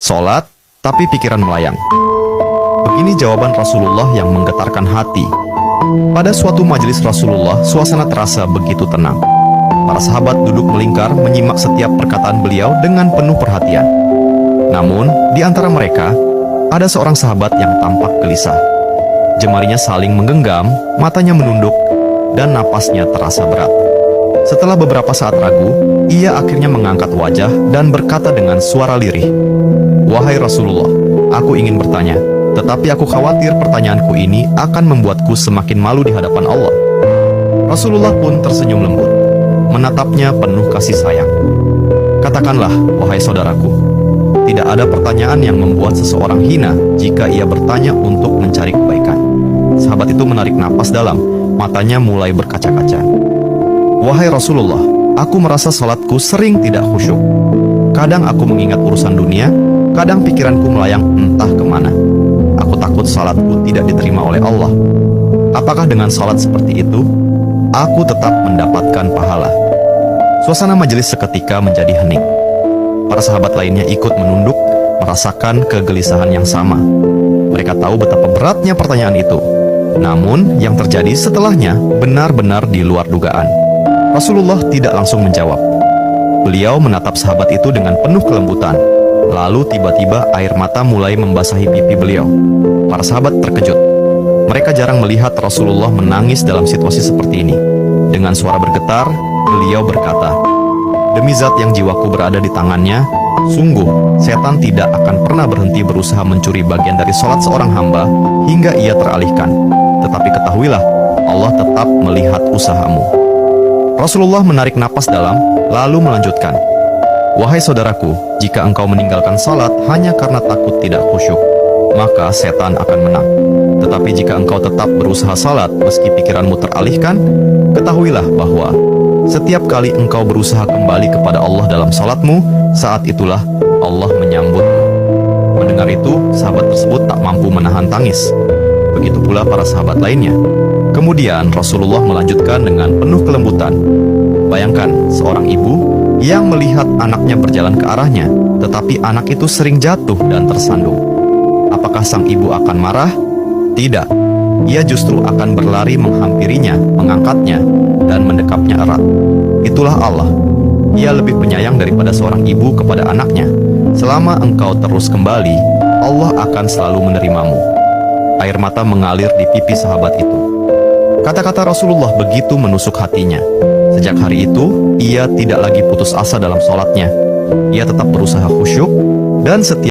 Sholat, tapi pikiran melayang. Begini jawaban Rasulullah yang menggetarkan hati. Pada suatu majelis Rasulullah, suasana terasa begitu tenang. Para sahabat duduk melingkar menyimak setiap perkataan beliau dengan penuh perhatian. Namun, di antara mereka, ada seorang sahabat yang tampak gelisah. Jemarinya saling menggenggam, matanya menunduk, dan napasnya terasa berat. Setelah beberapa saat ragu, ia akhirnya mengangkat wajah dan berkata dengan suara lirih, "Wahai Rasulullah, aku ingin bertanya, tetapi aku khawatir pertanyaanku ini akan membuatku semakin malu di hadapan Allah." Rasulullah pun tersenyum lembut, menatapnya penuh kasih sayang. "Katakanlah, wahai saudaraku, tidak ada pertanyaan yang membuat seseorang hina jika ia bertanya untuk mencari kebaikan." Sahabat itu menarik napas dalam, matanya mulai berkaca-kaca. "Wahai Rasulullah, aku merasa salatku sering tidak khusyuk. Kadang aku mengingat urusan dunia, kadang pikiranku melayang entah kemana. Aku takut salatku tidak diterima oleh Allah. Apakah dengan salat seperti itu, aku tetap mendapatkan pahala?" Suasana majelis seketika menjadi hening. Para sahabat lainnya ikut menunduk, merasakan kegelisahan yang sama. Mereka tahu betapa beratnya pertanyaan itu. Namun, yang terjadi setelahnya benar-benar di luar dugaan. Rasulullah tidak langsung menjawab. Beliau menatap sahabat itu dengan penuh kelembutan. Lalu tiba-tiba air mata mulai membasahi pipi beliau. Para sahabat terkejut. Mereka jarang melihat Rasulullah menangis dalam situasi seperti ini. Dengan suara bergetar, beliau berkata, "Demi zat yang jiwaku berada di tangannya, sungguh setan tidak akan pernah berhenti berusaha mencuri bagian dari sholat seorang hamba hingga ia teralihkan. Tetapi ketahuilah, Allah tetap melihat usahamu." Rasulullah menarik napas dalam, lalu melanjutkan, "Wahai saudaraku, jika engkau meninggalkan salat hanya karena takut tidak khusyuk, maka setan akan menang. Tetapi jika engkau tetap berusaha salat meski pikiranmu teralihkan, ketahuilah bahwa setiap kali engkau berusaha kembali kepada Allah dalam salatmu, saat itulah Allah menyambutmu." Mendengar itu, sahabat tersebut tak mampu menahan tangis. Begitu pula para sahabat lainnya. Kemudian Rasulullah melanjutkan dengan penuh kelembutan, "Bayangkan seorang ibu yang melihat anaknya berjalan ke arahnya, tetapi anak itu sering jatuh dan tersandung. Apakah sang ibu akan marah? Tidak. Ia justru akan berlari menghampirinya, mengangkatnya, dan mendekapnya erat. Itulah Allah. Ia lebih penyayang daripada seorang ibu kepada anaknya. Selama engkau terus kembali, Allah akan selalu menerimamu." Air mata mengalir di pipi sahabat itu. Kata-kata Rasulullah begitu menusuk hatinya. Sejak hari itu, ia tidak lagi putus asa dalam sholatnya. Ia tetap berusaha khusyuk dan setia